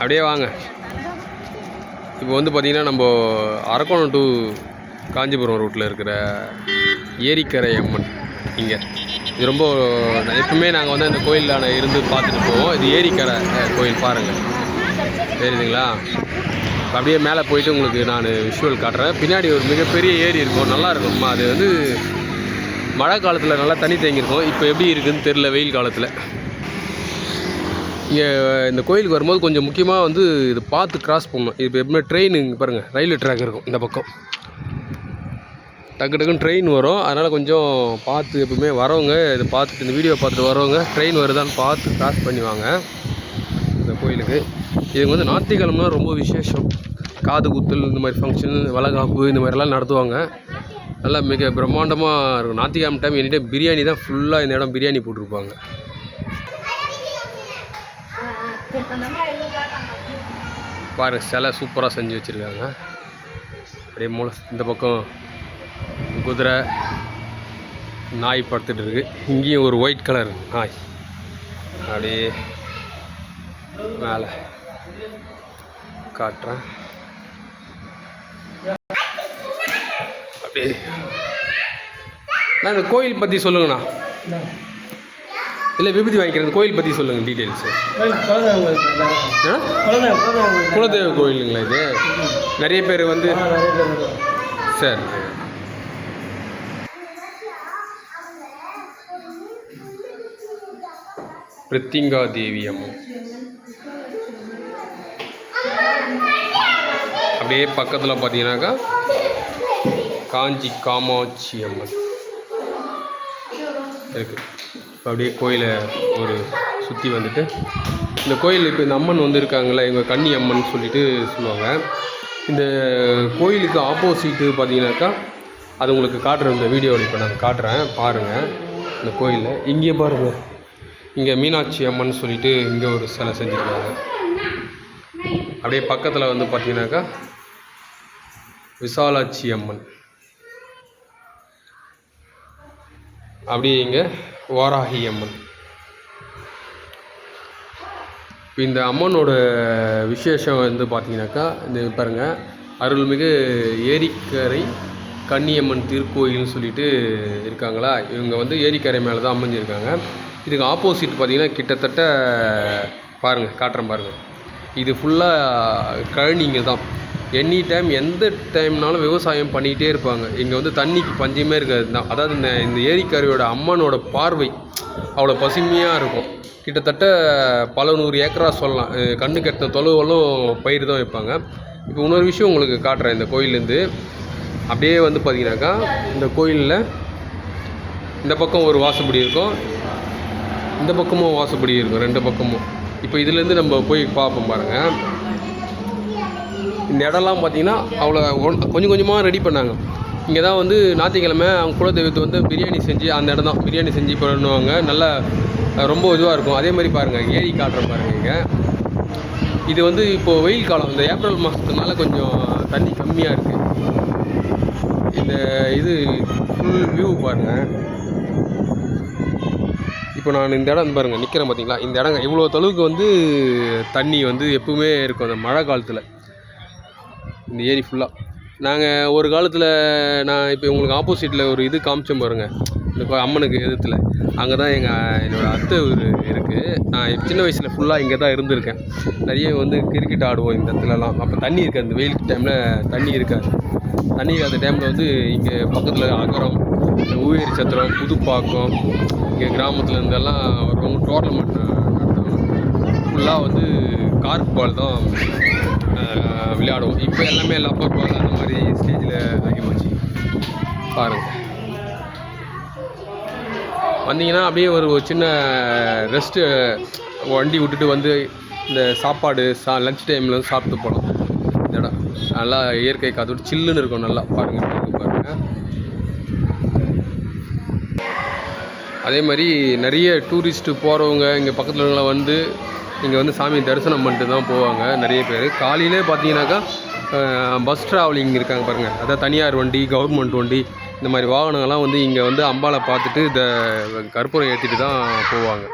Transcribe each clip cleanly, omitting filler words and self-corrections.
அப்படியே வாங்க. இப்போ வந்து பார்த்திங்கன்னா நம்ம அரக்கோணம் டு காஞ்சிபுரம் ரூட்டில் இருக்கிற ஏரிக்கரை அம்மன் இங்கே இது ரொம்ப எப்பவுமே நாங்கள் வந்து அந்த கோயிலில் இருந்து பார்த்துட்டு போவோம். இது ஏரிக்கரை கோயில் பாருங்கள், தெரியுதுங்களா? அப்படியே மேலே போயிட்டு உங்களுக்கு நான் விஷுவல் காட்டுறேன். பின்னாடி ஒரு மிகப்பெரிய ஏரி இருக்கும், நல்லாயிருக்கும். அது வந்து மழை காலத்தில் நல்லா தண்ணி தேங்கியிருக்கும். இப்போ எப்படி இருக்குதுன்னு தெரில வெயில் காலத்தில். இங்கே இந்த கோயிலுக்கு வரும்போது கொஞ்சம் முக்கியமாக வந்து இது பார்த்து கிராஸ் பண்ணணும். இப்போ எப்பவுமே ட்ரெயின் இங்கே பாருங்கள், ரயில்வே ட்ராக் இருக்கும் இந்த பக்கம், டக்கு டக்குன்னு ட்ரெயின் வரும். அதனால் கொஞ்சம் பார்த்து எப்பவுமே வரவங்க இதை பார்த்துட்டு இந்த வீடியோ பார்த்துட்டு வரவங்க ட்ரெயின் வருதான்னு பார்த்து கிராஸ் பண்ணிவாங்க இந்த கோயிலுக்கு. இதுக்கு வந்து ஞாயிற்றுக்கிழமை ரொம்ப விசேஷம். காது குத்தல் இந்த மாதிரி ஃபங்க்ஷன், வளகாப்பு இந்த மாதிரிலாம் நடத்துவாங்க. நல்லா மிக பிரம்மாண்டமாக இருக்கும். ஞாயிற்றுக்கிழமை டைம் எனி டைம் பிரியாணி தான் ஃபுல்லாக. இந்த இடம் பிரியாணி போட்டிருப்பாங்க. பாருங்கள், சிலை சூப்பராக செஞ்சு வச்சுருக்காங்க. அப்படியே மூளை இந்த பக்கம் குதிரை நாய் படுத்துட்டு இருக்கு. இங்கேயும் ஒரு ஒயிட் கலர் நாய் அப்படியே மேலே காட்டுறேன். அப்படியே நான் இந்த கோயில் பற்றி சொல்லுங்கண்ணா. இல்லை விபூதி வாங்கிக்கிறேன், கோயில் பற்றி சொல்லுங்கள் டீட்டெயில்ஸு. குலதெய்வ கோயிலுங்களா இது? நிறைய பேர் வந்து சரி. பிரித்திங்கா தேவி அம்மன். அப்படியே பக்கத்தில் பார்த்தீங்கன்னாக்கா காஞ்சி காமாட்சி அம்மன் இருக்குது. அப்படியே கோயிலை ஒரு சுற்றி வந்துட்டு இந்த கோயில் இப்போ இந்த அம்மன் வந்து இருக்காங்களே, இவங்க கன்னி அம்மன் சொல்லிட்டு சொல்லுவாங்க. இந்த கோயிலுக்கு ஆப்போசிட்டு பார்த்தீங்கன்னாக்கா அது உங்களுக்கு காட்டுறேன் இந்த வீடியோவில். இப்போ நான் காட்டுறேன் பாருங்கள். இந்த கோயிலில் இங்கே பாருங்கள், இங்கே மீனாட்சி அம்மன் சொல்லிட்டு இங்கே ஒரு சிலை செஞ்சுருக்காங்க. அப்படியே பக்கத்தில் வந்து பார்த்தீங்கன்னாக்கா விசாலாட்சி அம்மன். அப்படியே இங்கே வாராகி அம்மன். இந்த அம்மனோட விசேஷம் வந்து பார்த்தீங்கன்னாக்கா இந்த பாருங்கள், அருள்மிகு ஏரிக்கரை கன்னியம்மன் திருக்கோயில்னு சொல்லிட்டு இருக்காங்களா. இவங்க வந்து ஏரிக்கரை மேலே தான் அமைஞ்சிருக்காங்க. இதுக்கு ஆப்போசிட் பார்த்தீங்கன்னா கிட்டத்தட்ட பாருங்கள், காட்டுறேன் பாருங்கள். இது ஃபுல்லாக கழனிங்க தான். எனி டைம் எந்த டைம்னாலும் விவசாயம் பண்ணிகிட்டே இருப்பாங்க. இங்கே வந்து தண்ணிக்கு பஞ்சமே இருக்காது தான். அதாவது இந்த ஏரிக்கரையோட அம்மனோட பார்வை அவ்வளோ பசுமையாக இருக்கும். கிட்டத்தட்ட பல 100 ஏக்கரா சொல்லலாம். கண்ணு கெட்ட தொழுவலும் பயிர் தான் வைப்பாங்க. இப்போ இன்னொரு விஷயம் உங்களுக்கு காட்டுறேன். இந்த கோயிலேருந்து அப்படியே வந்து பார்த்தீங்கன்னாக்கா இந்த கோயிலில் இந்த பக்கம் ஒரு வாசப்படி இருக்கும், இந்த பக்கமும் வாசப்படி இருக்கும், 2 பக்கமும். இப்போ இதுலேருந்து நம்ம போய் பார்ப்போம் பாருங்கள். இந்த இடம்லாம் பார்த்திங்கன்னா அவ்வளோ கொஞ்சம் கொஞ்சமாக ரெடி பண்ணாங்க. இங்கே தான் வந்து ஞாயிற்றுக்கிழமை அவங்க குலதெய்வத்தை வந்து பிரியாணி செஞ்சு அந்த இடம் தான் பிரியாணி செஞ்சு பண்ணுவாங்க. நல்லா ரொம்ப இதுவாக இருக்கும். அதே மாதிரி பாருங்கள், ஏரி காட்டுற பாருங்கள். இங்கே இது வந்து இப்போது வெயில் காலம், இந்த ஏப்ரல் மாதத்துனால கொஞ்சம் தண்ணி கம்மியாக இருக்குது. இந்த இது ஃபுல் வியூ பாருங்கள். இப்போ நான் இந்த இடம் பாருங்கள் நிற்கிறேன் பார்த்தீங்களா. இந்த இடம் இவ்வளோ தொழுவுக்கு வந்து தண்ணி வந்து எப்பவுமே இருக்கும் அந்த மழை காலத்தில். இந்த ஏரி ஃபுல்லாக நாங்கள் ஒரு காலத்தில் நான் இப்போ உங்களுக்கு ஆப்போசிட்டில் ஒரு இது காமிச்சோம் பாருங்கள், இந்த அம்மனுக்கு எதிர்த்தில். அங்கே தான் என்னோடய அத்தை ஊர் இருக்குது. நான் சின்ன வயசில் ஃபுல்லாக இங்கே தான் இருந்திருக்கேன். நிறைய வந்து கிரிக்கெட் ஆடுவோம் இந்த இடத்துலலாம். அப்போ தண்ணி இருக்காது, இந்த வெயில் டைமில் தண்ணி இருக்காது. தண்ணி இல்லாத டைமில் வந்து இங்கே பக்கத்தில் அகரம், ஊவேரி சத்திரம், புதுப்பாக்கம், இங்கே கிராமத்தில் இருந்தெல்லாம் வருவாங்க. டோர்னமெண்ட் நடத்துவாங்க. ஃபுல்லாக வந்து கார்க் பால் தான் விளையாடுவோம். இப்போ எல்லாமே லப்பர் பால் அந்த மாதிரி ஸ்டேஜில் ஆகிப்போச்சு பாருங்கள். வந்தீங்கன்னா அப்படியே ஒரு சின்ன ரெஸ்ட்டு வண்டி விட்டுட்டு வந்து இந்த சாப்பாடு லன்ச் டைமில் வந்து சாப்பிட்டு போகலாம். இந்த இடம் நல்லா இயற்கை காற்று சில்லுன்னு இருக்கும். நல்லா பாருங்கள். அதே மாதிரி நிறைய டூரிஸ்ட்டு போகிறவங்க இங்கே பக்கத்தில் இருக்கவங்களாம் வந்து இங்கே வந்து சாமி தரிசனம் பண்ணிட்டு தான் போவாங்க நிறைய பேர். காலையிலே பார்த்தீங்கன்னாக்கா பஸ் ட்ராவலிங் இருக்காங்க பாருங்கள். அதாவது தனியார் வண்டி, கவர்மெண்ட் வண்டி, இந்த மாதிரி வாகனங்கள்லாம் வந்து இங்கே வந்து அம்பாவை பார்த்துட்டு இந்த கற்பூரம் ஏற்றிட்டு தான் போவாங்க.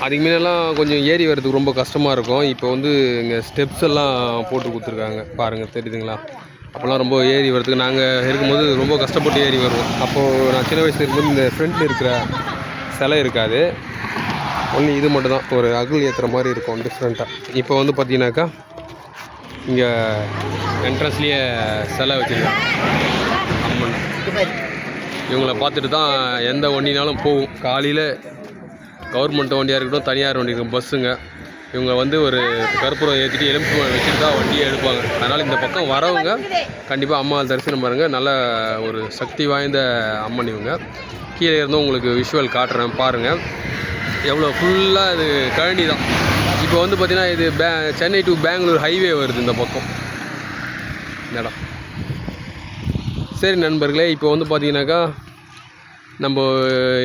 அதுக்கு முன்னெல்லாம் கொஞ்சம் ஏறி வர்றதுக்கு ரொம்ப கஷ்டமாக இருக்கும். இப்போ வந்து இங்கே ஸ்டெப்ஸ் எல்லாம் போட்டு கொடுத்துருக்காங்க பாருங்கள், தெரியுதுங்களா? அப்போல்லாம் ரொம்ப ஏறி வர்றதுக்கு நாங்கள் இருக்கும்போது ரொம்ப கஷ்டப்பட்டு ஏறி வருவோம். அப்போது நான் சின்ன வயசில் இருக்கும்போது இந்த ஃப்ரண்ட்டில் இருக்கிற சிலை இருக்காது, ஒன்லி இது மட்டும் தான் ஒரு அகல் ஏற்றுற மாதிரி இருக்கும் டிஃப்ரெண்ட்டாக. இப்போ வந்து பார்த்தீங்கன்னாக்கா இங்கே என்ட்ரன்ஸ்லேயே சிலை வச்சுருக்காங்க அம்மன். இவங்களை பார்த்துட்டு தான் எந்த வண்டினாலும் போகும். காலையில் கவர்மெண்ட் வண்டியாக இருக்கட்டும், தனியார் வண்டி இருக்கும், பஸ்ஸுங்க, இவங்க வந்து ஒரு கற்பூரம் ஏற்றிட்டு எலுமிச்சம்பழம் வச்சுட்டு தான் வண்டியை எடுப்பாங்க. அதனால் இந்த பக்கம் வரவங்க கண்டிப்பாக அம்மா தரிசனம் பாருங்கள். நல்ல ஒரு சக்தி வாய்ந்த அம்மன் இவங்க. கீழே இருந்தும் உங்களுக்கு விஷுவல் காட்டுறேன் பாருங்கள். எவ்வளோ ஃபுல்லாக இது கழனி தான். இப்போ வந்து பார்த்திங்கன்னா இது சென்னை டு பெங்களூர் ஹைவே வருது இந்த பக்கம் இந்த இடம். சரி நண்பர்களே, இப்போ வந்து பார்த்தீங்கன்னாக்கா நம்ம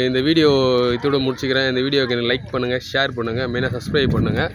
இந்த வீடியோ இதோட முடிச்சுக்கிறேன். இந்த வீடியோக்கு எனக்கு லைக் பண்ணுங்கள், ஷேர் பண்ணுங்கள், மெயினாக சப்ஸ்கிரைப் பண்ணுங்கள்.